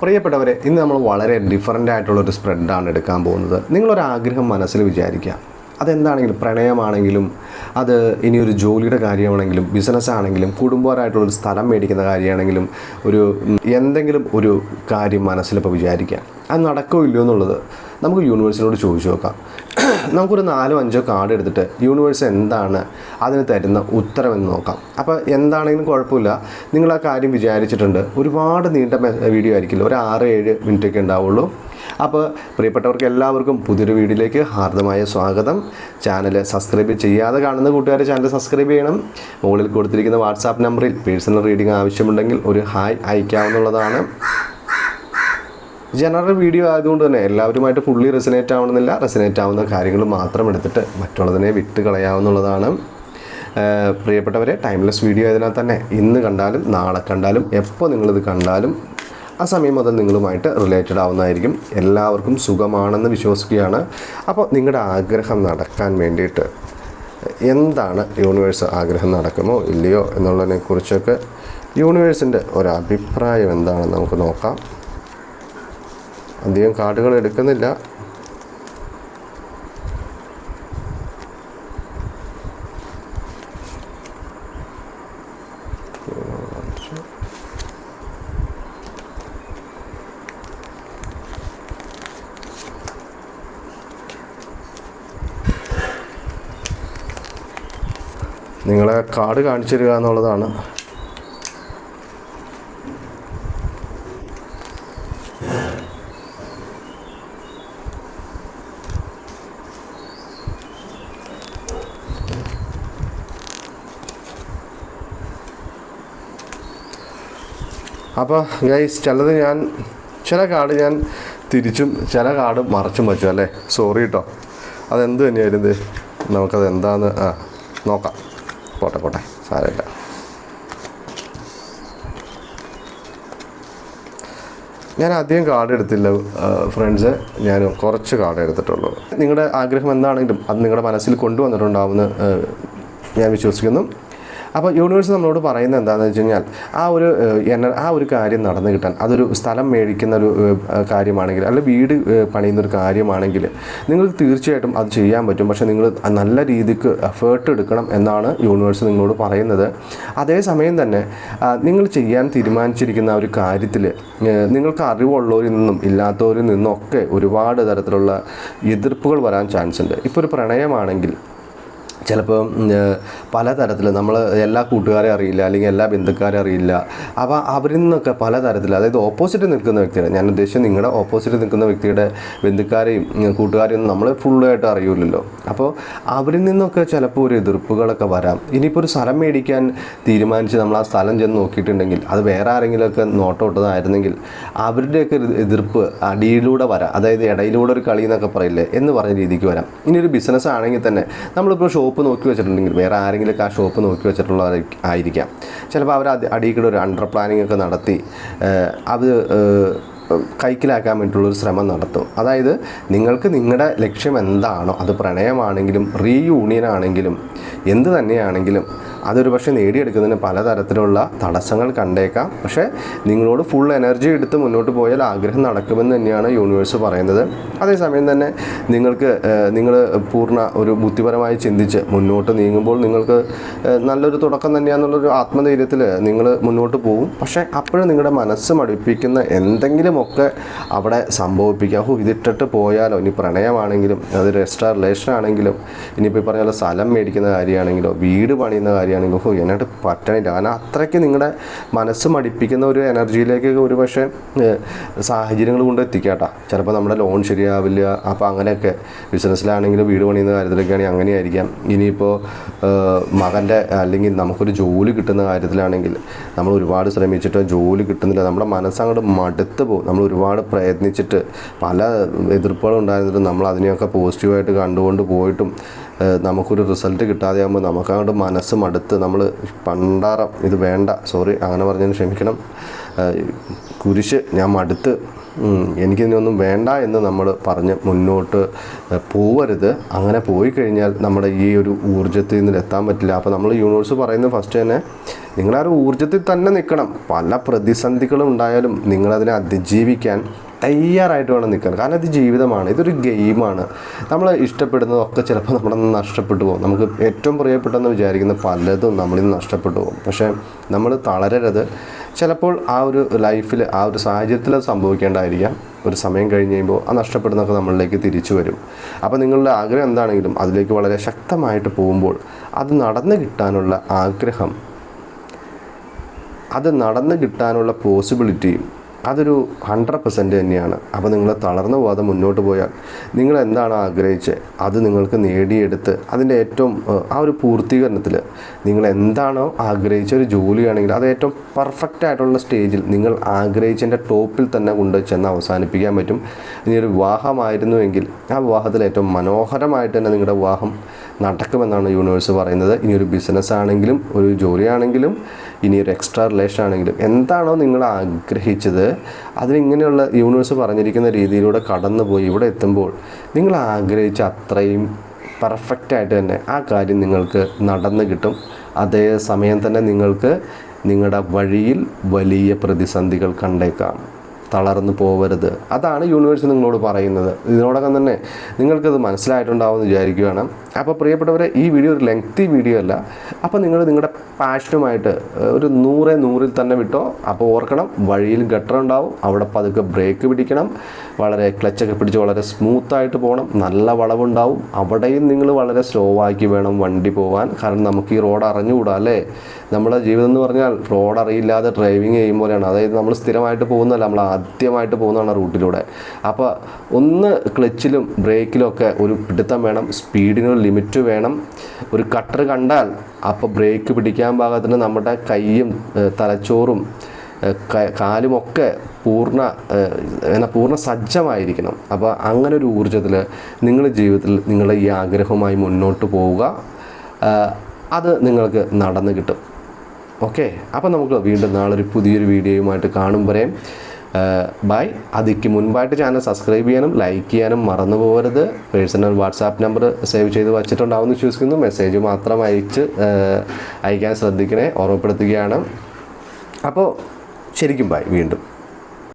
പ്രിയപ്പെട്ടവരെ, ഇന്ന് നമ്മൾ വളരെ ഡിഫറൻ്റ് ആയിട്ടുള്ളൊരു സ്പ്രെഡാണ് എടുക്കാൻ പോകുന്നത്. നിങ്ങളൊരാഗ്രഹം മനസ്സിൽ വിചാരിക്കുക. അതെന്താണെങ്കിലും, പ്രണയമാണെങ്കിലും, അത് ഇനിയൊരു ജോലിയുടെ കാര്യമാണെങ്കിലും, ബിസിനസ്സാണെങ്കിലും, കുടുംബപരമായിട്ടുള്ളൊരു സ്ഥലം മേടിക്കുന്ന കാര്യമാണെങ്കിലും, എന്തെങ്കിലും ഒരു കാര്യം മനസ്സിലിപ്പോൾ വിചാരിക്കുക. അത് നടക്കുമോ ഇല്ലയോ എന്നുള്ളത് നമുക്ക് യൂണിവേഴ്സിനോട് ചോദിച്ചു നോക്കാം. നമുക്കൊരു 4-5 കാർഡ് എടുത്തിട്ട് യൂണിവേഴ്സ് എന്താണ് അതിന് തരുന്ന ഉത്തരമെന്ന് നോക്കാം. അപ്പോൾ എന്താണെങ്കിലും കുഴപ്പമില്ല, നിങ്ങൾ ആ കാര്യം വിചാരിച്ചിട്ടുണ്ട്. ഒരുപാട് നീണ്ട വീഡിയോ ആയിരിക്കില്ല, ഒരു 6-7 മിനിറ്റൊക്കെ ഉണ്ടാവുള്ളൂ. അപ്പോൾ പ്രിയപ്പെട്ടവർക്ക് എല്ലാവർക്കും പുതിയൊരു വീഡിയോയിലേക്ക് ഹാർദമായ സ്വാഗതം. ചാനൽ സബ്സ്ക്രൈബ് ചെയ്യാതെ കാണുന്ന കൂട്ടുകാർ ചാനൽ സബ്സ്ക്രൈബ് ചെയ്യണം. മുകളിൽ കൊടുത്തിരിക്കുന്ന വാട്സാപ്പ് നമ്പറിൽ പേഴ്സണൽ റീഡിംഗ് ആവശ്യമുണ്ടെങ്കിൽ ഒരു ഹായ് അയക്കാവുന്നതാണ്. ജനറൽ വീഡിയോ ആയതുകൊണ്ട് തന്നെ എല്ലാവരുമായിട്ട് ഫുള്ളി റെസിനേറ്റ് ആവണമെന്നില്ല. റെസിനേറ്റ് ആവുന്ന കാര്യങ്ങൾ മാത്രം എടുത്തിട്ട് മറ്റുള്ളതിനെ വിട്ട് കളയാവുന്നതാണ്. പ്രിയപ്പെട്ടവരെ, ടൈംലെസ് വീഡിയോ ആയതിനാൽ തന്നെ ഇന്ന് കണ്ടാലും നാളെ കണ്ടാലും എപ്പോൾ നിങ്ങളിത് കണ്ടാലും ആ സമയം മുതൽ നിങ്ങളുമായിട്ട് റിലേറ്റഡ് ആവുന്നതായിരിക്കും. എല്ലാവർക്കും സുഖമാണെന്ന് വിശ്വസിക്കുകയാണ്. അപ്പോൾ നിങ്ങളുടെ ആഗ്രഹം നടക്കാൻ വേണ്ടിയിട്ട് എന്താണ് യൂണിവേഴ്സ്, ആഗ്രഹം നടക്കുമോ ഇല്ലയോ എന്നുള്ളതിനെക്കുറിച്ചൊക്കെ യൂണിവേഴ്സിൻ്റെ ഒരഭിപ്രായം എന്താണെന്ന് നമുക്ക് നോക്കാം. അധികം കാർഡുകൾ എടുക്കുന്നില്ല. നിങ്ങളെ കാർഡ് കാണിച്ചു തരിക എന്നുള്ളതാണ്. അപ്പോൾ ഗൈസ്, ചില കാർഡ് ഞാൻ തിരിച്ചും ചില കാർഡ് മറച്ചും വച്ചു അല്ലേ. സോറി കേട്ടോ. അതെന്ത് തന്നെയായിരുന്നു, നമുക്കത് എന്താണെന്ന് നോക്കാം. പോട്ടെ, സാരമില്ല. ഞാൻ അധികം കാർഡ് എടുത്തില്ല ഫ്രണ്ട്സ്, ഞാൻ കുറച്ച് കാർഡ് എടുത്തിട്ടുള്ളൂ. നിങ്ങളുടെ ആഗ്രഹം എന്താണെങ്കിലും അത് നിങ്ങളുടെ മനസ്സിൽ കൊണ്ടുവന്നിട്ടുണ്ടാവുമെന്ന് ഞാൻ വിശ്വസിക്കുന്നു. അപ്പോൾ യൂണിവേഴ്സ് നമ്മളോട് പറയുന്നത് എന്താണെന്ന് വെച്ച് കഴിഞ്ഞാൽ, ആ ഒരു കാര്യം നടന്നു കിട്ടാൻ, അതൊരു സ്ഥലം മേടിക്കുന്ന ഒരു കാര്യമാണെങ്കിൽ, അല്ലെങ്കിൽ വീട് പണിയുന്നൊരു കാര്യമാണെങ്കിൽ നിങ്ങൾക്ക് തീർച്ചയായിട്ടും അത് ചെയ്യാൻ പറ്റും. പക്ഷേ നിങ്ങൾ നല്ല രീതിക്ക് എഫേർട്ട് എടുക്കണം എന്നാണ് യൂണിവേഴ്സ് നിങ്ങളോട് പറയുന്നത്. അതേസമയം തന്നെ നിങ്ങൾ ചെയ്യാൻ തീരുമാനിച്ചിരിക്കുന്ന ഒരു കാര്യത്തിൽ നിങ്ങൾക്ക് അറിവുള്ളവരിൽ നിന്നും ഇല്ലാത്തവരിൽ നിന്നൊക്കെ ഒരുപാട് തരത്തിലുള്ള എതിർപ്പുകൾ വരാൻ ചാൻസ് ഉണ്ട്. ഇപ്പോൾ ഒരു പ്രണയമാണെങ്കിൽ ചിലപ്പോൾ പലതരത്തിൽ നമ്മൾ എല്ലാ കൂട്ടുകാരെ അറിയില്ല, അല്ലെങ്കിൽ എല്ലാ ബന്ധുക്കാരെ അറിയില്ല. അപ്പോൾ അവരിൽ നിന്നൊക്കെ പലതരത്തിൽ, അതായത് ഓപ്പോസിറ്റ് നിൽക്കുന്ന വ്യക്തിയുടെ, ഞാൻ ഉദ്ദേശിച്ചത് നിങ്ങളുടെ ഓപ്പോസിറ്റ് നിൽക്കുന്ന വ്യക്തിയുടെ ബന്ധുക്കാരെയും കൂട്ടുകാരെയും നമ്മൾ ഫുള്ളായിട്ട് അറിയില്ലല്ലോ. അപ്പോൾ അവരിൽ നിന്നൊക്കെ ചിലപ്പോൾ ഒരു എതിർപ്പുകളൊക്കെ വരാം. ഇനിയിപ്പോൾ ഒരു സ്ഥലം മേടിക്കാൻ തീരുമാനിച്ച് നമ്മൾ ആ സ്ഥലം ചെന്ന് നോക്കിയിട്ടുണ്ടെങ്കിൽ അത് വേറെ ആരെങ്കിലുമൊക്കെ നോട്ടമിട്ടതായിരുന്നെങ്കിൽ അവരുടെയൊക്കെ എതിർപ്പ് അടിയിലൂടെ വരാം. അതായത് ഇടയിലൂടെ ഒരു കളി എന്നൊക്കെ പറയില്ലേ എന്ന് പറഞ്ഞ രീതിക്ക് വരാം. ഇനി ഒരു ബിസിനസ് ആണെങ്കിൽ തന്നെ നമ്മളിപ്പോൾ ഷോപ്പ് നോക്കി വെച്ചിട്ടുണ്ടെങ്കിൽ വേറെ ആരെങ്കിലുമൊക്കെ ആ ഷോപ്പ് നോക്കി വെച്ചിട്ടുള്ളതായിരിക്കാം. ചിലപ്പോൾ അവർ അടിയിൽക്കൂടെ ഒരു അണ്ടർ പ്ലാനിങ് ഒക്കെ നടത്തി അത് കൈക്കലാക്കാൻ വേണ്ടിയിട്ടുള്ളൊരു ശ്രമം നടത്തും. അതായത് നിങ്ങൾക്ക് നിങ്ങളുടെ ലക്ഷ്യം എന്താണോ, അത് പ്രണയമാണെങ്കിലും റീയൂണിയൻ ആണെങ്കിലും എന്ത് തന്നെയാണെങ്കിലും അതൊരു പക്ഷേ നേടിയെടുക്കുന്നതിന് പലതരത്തിലുള്ള തടസ്സങ്ങൾ കണ്ടേക്കാം. പക്ഷേ നിങ്ങളോട് ഫുൾ എനർജി എടുത്ത് മുന്നോട്ട് പോയാൽ ആഗ്രഹം നടക്കുമെന്ന് തന്നെയാണ് യൂണിവേഴ്സ് പറയുന്നത്. അതേസമയം തന്നെ നിങ്ങൾ പൂർണ്ണ ഒരു ബുദ്ധിപരമായി ചിന്തിച്ച് മുന്നോട്ട് നീങ്ങുമ്പോൾ നിങ്ങൾക്ക് നല്ലൊരു തുടക്കം തന്നെയാണെന്നുള്ളൊരു ആത്മധൈര്യത്തിൽ നിങ്ങൾ മുന്നോട്ട് പോകും. പക്ഷേ അപ്പോഴും നിങ്ങളുടെ മനസ്സ് മടുപ്പിക്കുന്ന എന്തെങ്കിലുമൊക്കെ അവിടെ സംഭവിപ്പിക്കാം. ഇതിട്ടിട്ട് പോയാലോ, ഇനി പ്രണയമാണെങ്കിലും അത് എക്സ്ട്രാ റിലേഷൻ ആണെങ്കിലും, ഇനിയിപ്പോൾ പറഞ്ഞ പോലെ സ്ഥലം മേടിക്കുന്ന കാര്യമാണെങ്കിലോ വീട് പണിയുന്ന കാര്യമാണെങ്കിലും എന്നായിട്ട് പറ്റണില്ല. കാരണം അത്രയ്ക്ക് നിങ്ങളുടെ മനസ്സ് മടിപ്പിക്കുന്ന ഒരു എനർജിയിലേക്ക് ഒരു പക്ഷേ സാഹചര്യങ്ങൾ കൊണ്ട് എത്തിക്കാട്ടോ. ചിലപ്പോൾ നമ്മുടെ ലോൺ ശരിയാവില്ല. അപ്പോൾ അങ്ങനെയൊക്കെ ബിസിനസ്സിലാണെങ്കിലും വീട് പണിയുന്ന കാര്യത്തിലൊക്കെയാണെങ്കിൽ അങ്ങനെയായിരിക്കാം. ഇനിയിപ്പോൾ മകൻ്റെ അല്ലെങ്കിൽ നമുക്കൊരു ജോലി കിട്ടുന്ന കാര്യത്തിലാണെങ്കിൽ നമ്മൾ ഒരുപാട് ശ്രമിച്ചിട്ട് ജോലി കിട്ടുന്നില്ല, നമ്മുടെ മനസ്സങ്ങോട്ട് മടുത്ത് പോകും. നമ്മൾ ഒരുപാട് പ്രയത്നിച്ചിട്ട് പല എതിർപ്പുകളും ഉണ്ടായിരുന്നിട്ടും നമ്മൾ അതിനെയൊക്കെ പോസിറ്റീവായിട്ട് കണ്ടുകൊണ്ട് പോയിട്ടും നമുക്കൊരു റിസൾട്ട് കിട്ടാതെയാകുമ്പോൾ നമുക്കങ്ങോട്ട് മനസ്സ് മടുത്ത് നമ്മൾ പണ്ടാറം ഇത് വേണ്ട, സോറി അങ്ങനെ പറഞ്ഞതിന് ക്ഷമിക്കണം, കുരിശ് ഞാൻ മടുത്ത്, എനിക്കിതിനൊന്നും വേണ്ട എന്ന് നമ്മൾ പറഞ്ഞ് മുന്നോട്ട് പോവരുത്. അങ്ങനെ പോയി കഴിഞ്ഞാൽ നമ്മുടെ ഈ ഒരു ഊർജ്ജത്തിൽ നിന്ന് എത്താൻ പറ്റില്ല. അപ്പോൾ നമ്മൾ യൂണിവേഴ്സ് പറയുന്നത് ഫസ്റ്റ് തന്നെ നിങ്ങളാ ഒരു ഊർജ്ജത്തിൽ തന്നെ നിൽക്കണം. പല പ്രതിസന്ധികളും ഉണ്ടായാലും നിങ്ങളതിനെ അതിജീവിക്കാൻ തയ്യാറായിട്ട് വേണം നിൽക്കാൻ. കാരണം ഇത് ജീവിതമാണ്, ഇതൊരു ഗെയിമാണ്. നമ്മൾ ഇഷ്ടപ്പെടുന്നതൊക്കെ ചിലപ്പോൾ നമ്മുടെ നഷ്ടപ്പെട്ടു പോകും. നമുക്ക് ഏറ്റവും പ്രിയപ്പെട്ടെന്ന് വിചാരിക്കുന്ന പലതും നമ്മളിൽ നിന്ന് നഷ്ടപ്പെട്ടു പോകും. പക്ഷേ നമ്മൾ തളരരുത്. ചിലപ്പോൾ ആ ഒരു ലൈഫിൽ ആ ഒരു സാഹചര്യത്തിൽ അത് സംഭവിക്കേണ്ടതായിരിക്കാം. ഒരു സമയം കഴിഞ്ഞ് കഴിയുമ്പോൾ ആ നഷ്ടപ്പെടുന്നതൊക്കെ നമ്മളിലേക്ക് തിരിച്ചു വരും. അപ്പോൾ നിങ്ങളുടെ ആഗ്രഹം എന്താണെങ്കിലും അതിലേക്ക് വളരെ ശക്തമായിട്ട് പോകുമ്പോൾ അത് നടന്നു കിട്ടാനുള്ള ആഗ്രഹം, അത് നടന്നു കിട്ടാനുള്ള പോസിബിലിറ്റിയും അതൊരു 100% തന്നെയാണ്. അപ്പോൾ നിങ്ങൾ തളർന്നു പോകാതെ മുന്നോട്ട് പോയാൽ നിങ്ങൾ എന്താണ് ആഗ്രഹിച്ചത് അത് നിങ്ങൾക്ക് നേടിയെടുത്ത് അതിൻ്റെ ഏറ്റവും ആ ഒരു പൂർത്തീകരണത്തിൽ നിങ്ങൾ എന്താണോ ആഗ്രഹിച്ച ഒരു ജോലിയാണെങ്കിൽ അത് ഏറ്റവും പെർഫെക്റ്റ് ആയിട്ടുള്ള സ്റ്റേജിൽ നിങ്ങൾ ആഗ്രഹിച്ചതിൻ്റെ ടോപ്പിൽ തന്നെ കൊണ്ട് ചെന്ന് അവസാനിപ്പിക്കാൻ പറ്റും. ഇനി ഒരു വിവാഹമായിരുന്നുവെങ്കിൽ ആ വിവാഹത്തിൽ ഏറ്റവും മനോഹരമായിട്ട് തന്നെ നിങ്ങളുടെ വിവാഹം നടക്കുമെന്നാണ് യൂണിവേഴ്സ് പറയുന്നത്. ഇനി ഒരു ബിസിനസ് ആണെങ്കിലും ഒരു ജോലിയാണെങ്കിലും ഇനി ഒരു എക്സ്ട്രാ റിലേഷൻ ആണെങ്കിലും എന്താണോ നിങ്ങൾ ആഗ്രഹിച്ചത് അതിനിങ്ങനെയുള്ള യൂണിവേഴ്സ് പറഞ്ഞിരിക്കുന്ന രീതിയിലൂടെ കടന്നു പോയി ഇവിടെ എത്തുമ്പോൾ നിങ്ങൾ ആഗ്രഹിച്ച അത്രയും പെർഫെക്റ്റായിട്ട് തന്നെ ആ കാര്യം നിങ്ങൾക്ക് നടന്നു കിട്ടും. അതേ സമയം തന്നെ നിങ്ങൾക്ക് നിങ്ങളുടെ വഴിയിൽ വലിയ പ്രതിസന്ധികൾ കണ്ടേക്കാം. തളർന്നു പോവരുത്. അതാണ് യൂണിവേഴ്സ് നിങ്ങളോട് പറയുന്നത്. ഇതിനോടകം തന്നെ നിങ്ങൾക്കത് മനസ്സിലായിട്ടുണ്ടാവുമെന്ന് വിചാരിക്കുകയാണ്. അപ്പോൾ പ്രിയപ്പെട്ടവരെ, ഈ വീഡിയോ ഒരു ലെങ്തി വീഡിയോ അല്ല. അപ്പോൾ നിങ്ങൾ നിങ്ങളുടെ പാഷനുമായിട്ട് ഒരു 100 തന്നെ വിട്ടോ. അപ്പോൾ ഓർക്കണം, വഴിയിൽ ഗട്ടർ ഉണ്ടാവും, അവിടെ പതുക്കെ ബ്രേക്ക് പിടിക്കണം, വളരെ ക്ലച്ചൊക്കെ പിടിച്ച് വളരെ സ്മൂത്തായിട്ട് പോകണം. നല്ല വളവുണ്ടാവും, അവിടെയും നിങ്ങൾ വളരെ സ്ലോ ആക്കി വേണം വണ്ടി പോകാൻ. കാരണം നമുക്ക് ഈ റോഡ് അറിഞ്ഞുകൂടാ അല്ലേ. നമ്മുടെ ജീവിതം എന്ന് പറഞ്ഞാൽ റോഡ് അറിയില്ലാതെ ഡ്രൈവിങ് ചെയ്യുമ്പോഴാണ്. അതായത് നമ്മൾ സ്ഥിരമായിട്ട് പോകുന്നതല്ല, നമ്മൾ ആദ്യമായിട്ട് പോകുന്നതാണ് റൂട്ടിലൂടെ. അപ്പോൾ ഒന്ന് ക്ലച്ചിലും ബ്രേക്കിലും ഒക്കെ ഒരു പിടുത്തം വേണം, സ്പീഡിനൊരു ലിമിറ്റ് വേണം. ഒരു കട്ടർ കണ്ടാൽ അപ്പോൾ ബ്രേക്ക് പിടിക്കാൻ പാകത്തിന് നമ്മുടെ കൈയും തലച്ചോറും കാലുമൊക്കെ പൂർണ്ണ സജ്ജമായിരിക്കണം. അപ്പോൾ അങ്ങനെ ഒരു ഊർജ്ജത്തിൽ നിങ്ങളുടെ ജീവിതത്തിൽ നിങ്ങളുടെ ഈ ആഗ്രഹവുമായി മുന്നോട്ട് പോവുക. അത് നിങ്ങൾക്ക് നടന്നു കിട്ടും. ഓക്കെ, അപ്പോൾ നമുക്ക് വീണ്ടും നാളെ പുതിയൊരു വീഡിയോയുമായിട്ട് കാണും വരെ ബൈ. അതിക്ക് മുൻപായിട്ട് ചാനൽ സബ്സ്ക്രൈബ് ചെയ്യാനും ലൈക്ക് ചെയ്യാനും മറന്നു പോകരുത്. പേഴ്സണൽ വാട്സാപ്പ് നമ്പർ സേവ് ചെയ്ത് വച്ചിട്ടുണ്ടാവുമെന്ന് വിശ്വസിക്കുന്നു. മെസ്സേജ് മാത്രം അയക്കാൻ ശ്രദ്ധിക്കണേ, ഓർമ്മപ്പെടുത്തുകയാണ്. അപ്പോൾ ശരിക്കും ബൈ, വീണ്ടും.